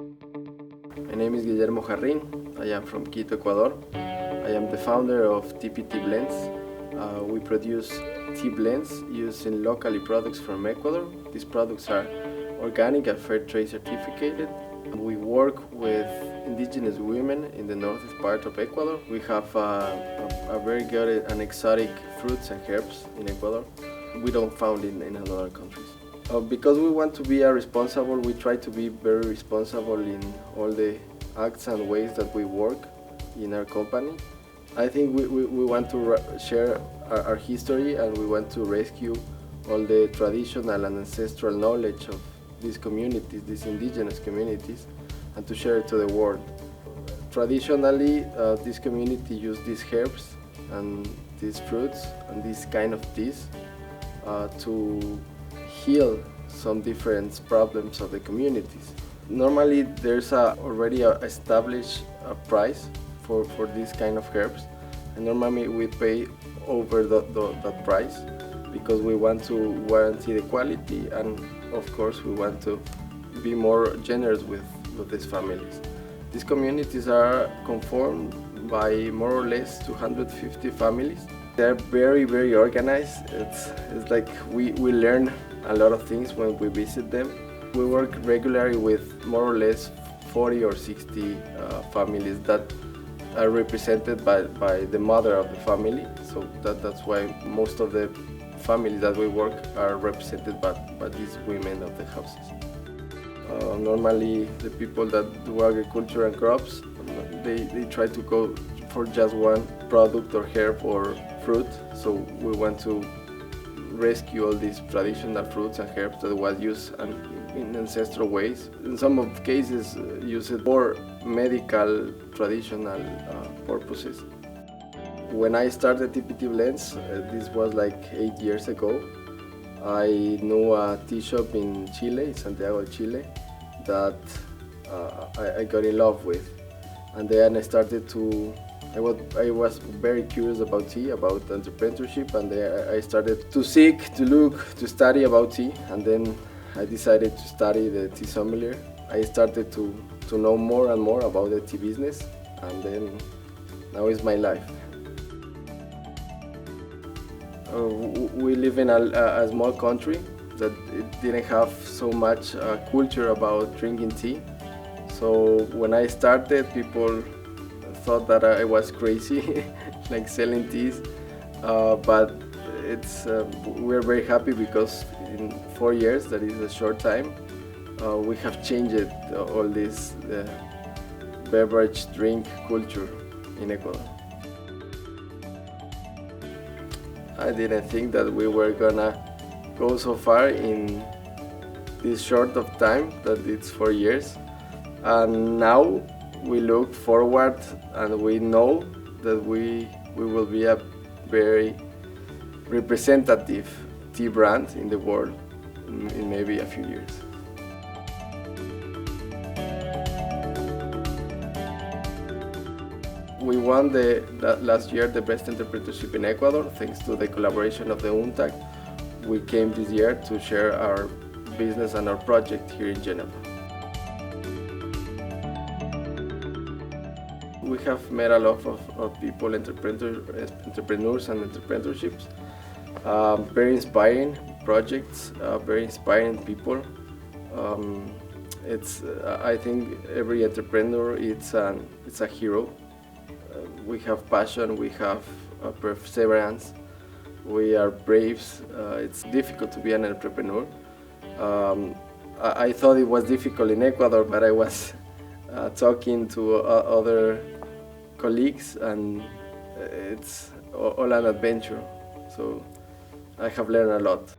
My name is Guillermo Jarrin. I am from Quito, Ecuador. I am the founder of TippyTea Blends. We produce tea blends using locally products from Ecuador. These products are organic and fair trade certificated. We work with indigenous women in the northeast part of Ecuador. We have a very good and exotic fruits and herbs in Ecuador. We don't found in other countries. Because we want to be responsible, we try to be very responsible in all the acts and ways that we work in our company. I think we want to share our history, and we want to rescue all the traditional and ancestral knowledge of these communities, these indigenous communities, and to share it to the world. Traditionally, this community use these herbs and these fruits and these kind of teas to heal some different problems of the communities. Normally there's already established price for these kind of herbs, and normally we pay over that price because we want to guarantee the quality, and of course we want to be more generous with these families. These communities are conformed by more or less 250 families. They're very organized. It's like we learn a lot of things when we visit them. We work regularly with more or less 40 or 60 families that are represented by the mother of the family. So that's why most of the families that we work are represented by these women of the houses. Normally the people that do agriculture and crops, they try to go for just one product or herb or fruit. So we want to rescue all these traditional fruits and herbs that was used in ancestral ways. In some of the cases, use it for medical, traditional purposes. When I started TippyTea Blends, this was like 8 years ago. I knew a tea shop in Chile, Santiago, Chile, that I got in love with, and then I started to. I was very curious about tea, about entrepreneurship, and I started to seek, to look, to study about tea, and then I decided to study the tea sommelier. I started to know more and more about the tea business, and then now is my life. We live in a small country that it didn't have so much culture about drinking tea. So when I started, people thought that I was crazy, like selling teas, but we're very happy because in 4 years, that is a short time, we have changed all this beverage drink culture in Ecuador. I didn't think that we were gonna go so far in this short of time, that it's 4 years, and now we look forward and we know that we will be a very representative tea brand in the world in maybe a few years. We won last year the Best Entrepreneurship in Ecuador thanks to the collaboration of the UNTAC. We came this year to share our business and our project here in Geneva. We have met a lot of people, entrepreneurs and entrepreneurships. Very inspiring projects, very inspiring people. I think every entrepreneur it's a hero. We have passion, we have perseverance, we are braves. It's difficult to be an entrepreneur. I thought it was difficult in Ecuador, but I was talking to other colleagues, and it's all an adventure. So I have learned a lot.